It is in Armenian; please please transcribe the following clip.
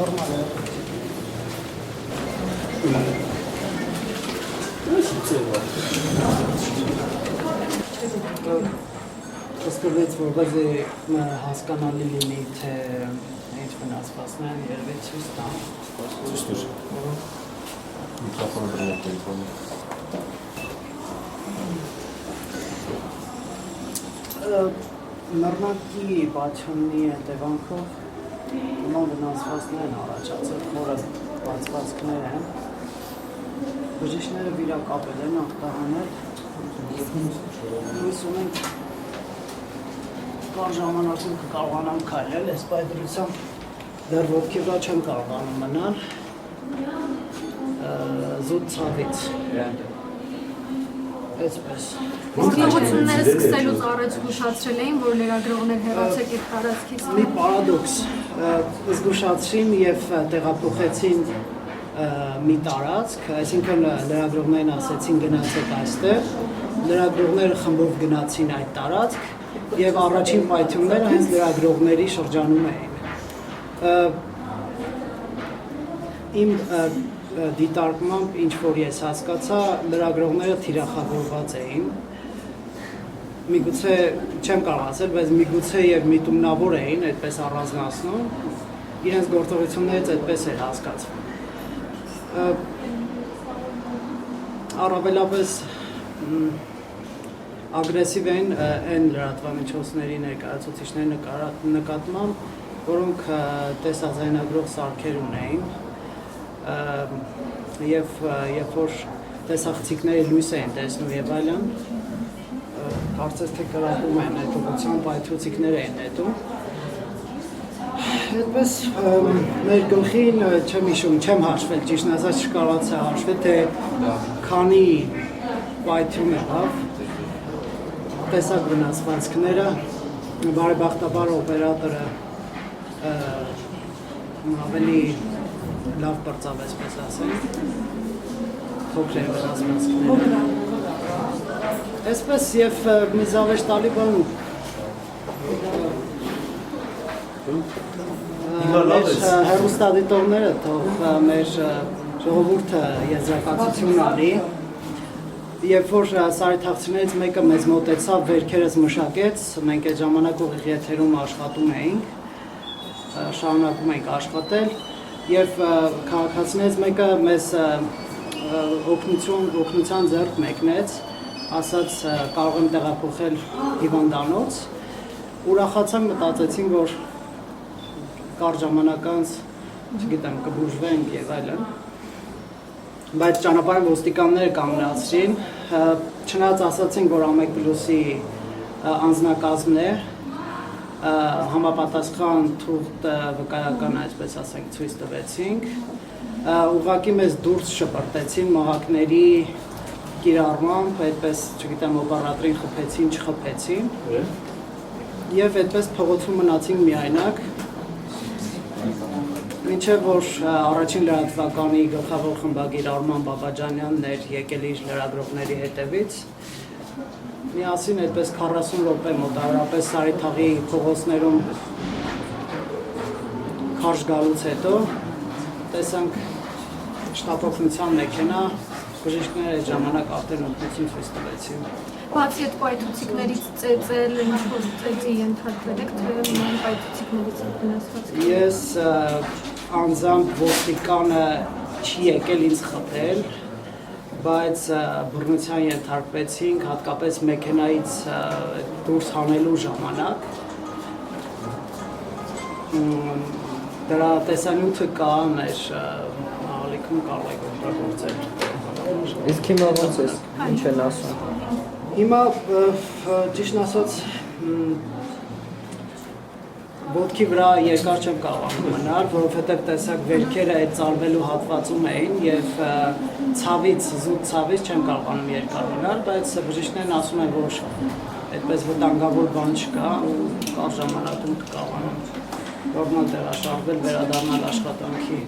նորմալ է։ Սկսվեց, որպեսզի հասկանալի լինի, թե ինչ վնասվածքն են, երևի ցույց տամ։ Ցույց տուր։ Միկրոֆոնը դրել տելեֆոնը։ Նռնակի բացումի հետևանքով նման վնասվածքներ են առաջացել, խորը բացվածքներ են։ Բժիշկները վիրակապել են, ախտահանել։ Լույս ունենք կար ժամանակում կկարողանանք քայլել, այս պայծրությամբ դեռ ոտքի վրա չեմ կարողանում մնալ զուտ ցավից։ Այսպես։ Գործողությունները սկսելուց առաջ զգուշացրել էին, որ լրագրողներ հեռացեք այդ տարածքից։ Մի պարադոքս, զգուշացրին եւ տեղափոխեցին մի տարածք, այսինքն լրագրողներն ասեցին գնացեք այստեղ, լրագրողները խմբով գնացին այդ տարածք եւ առաջին պայթյունները հենց լրագրողների շրջանում էին։ Իմ դիտարկմամբ ինչ որ ես հասկացա, լրագրողները թիրախավորված էին։ Միգուցե չեմ կարող ասել, բայց միգուցե եւ միտումնավոր էին, այդպես առանձնացնում, իրենց գործողություններից այդպես էր հասկացվում։ Առավելապես ագրեսիվ են այն լրատվամիջոցների ներկայացուցիչների նկատմամբ, որոնք տեսաձայնագրող սարքեր ունեին եւ երբ որ տեսախցիկների լույս էին տեսնում եւ այլն, կարծես թե կրակում են այդ ուղղությամբ այթուցիկներ էին նետում։ Այդպես մեր գլխին չեմ հիշում, չեմ հաշվել, ճիշտն ասած չկարողացա հաշվել, թե քանի պայթյուն է լավ տեսակ վնասվածքները, բարեբախտաբար օպերատորը ավելի լավ պրծավ, այսպես ասենք, փոքր են վնասվածքները։ Այսպես եւ մի զավեշ տալի բան մեր հեռուստադիտողները թող մեր ժողովուրդը եզրակացություն արի, երբ որ սարիթաղցիներից մեկը մեզ մոտեցավ, վերքերս մշակեց, մենք այդ ժամանակ ուղիղ եթերում աշխատում էինք, շարունակում ենք աշխատել, եւ քաղաքացիներից մեկը մեզ օգնության ձեռք մեկնեց, ասաց կարող եմ տեղափոխել հիվանդանոց, ուրախացանք, մտածեցինք, որ կար ժամանակ անց, չգիտեմ, կբուժվենք եւ այլն, բայց ճանապարհին ոստիկանները կանգնացրին, չնայած ասացին, որ Ամեկ+-ի անձնակազմն է, համապատասխան թուղթ վկայական, այսպես ասենք, ցույց տվեցինք, ուղղակի մեզ դուրս շպրտեցին մահակների կիրառմամբ, այդպես, չգիտեմ, օպերատորին խփեցին, չխփեցին, եւ այդպես փողոցում մնացինք միայնակ, մինչև որ առաջին լրատվականի գլխավոր խմբագիր Արման Բաբաջանյանն էր եկել իր լրագրողների հետևից, միասին այդպես 40 րոպե մոտավորապես Սարիթաղի փողոցներում քարշ գալուց հետո տեսանք շտապօգնության մեքենա, բժիշկները այդ ժամանակ արդեն օգնություն ցույց տվեցին։ Բացի այդ պայթուցիկներից ծեծել, ինչ-որ ծեծի ենթարկվել եք, թե նման պայթուցիկներից վնասված։ Ես անձամբ ոստիկանը չի եկել ինձ խփել, բայց բռնության ենթարկվեցինք, հատկապես մեքենայից դուրս հանելու ժամանակ։ Դրա տեսանյութը կա մեր ալիքում կարող եք օգտագործել։ Իսկ հիմա ոնց է, ինչ են ասում։ Հիմա ճիշտն ասած ոտքի վրա երկար չեմ կարողանում մնալ, որովհետև տեսակ վերքերը այդ ծալվելու հատվածում էին եւ ցավից, զուտ ցավից չեմ կարողանում երկար մնալ, բայց բժիշկներն ասում են, որ այդպես վտանգավոր բան չկա, կար ժամանակում կկարողանամ նորմալ տեղաշարժվել, վերադառնալ աշխատանքի։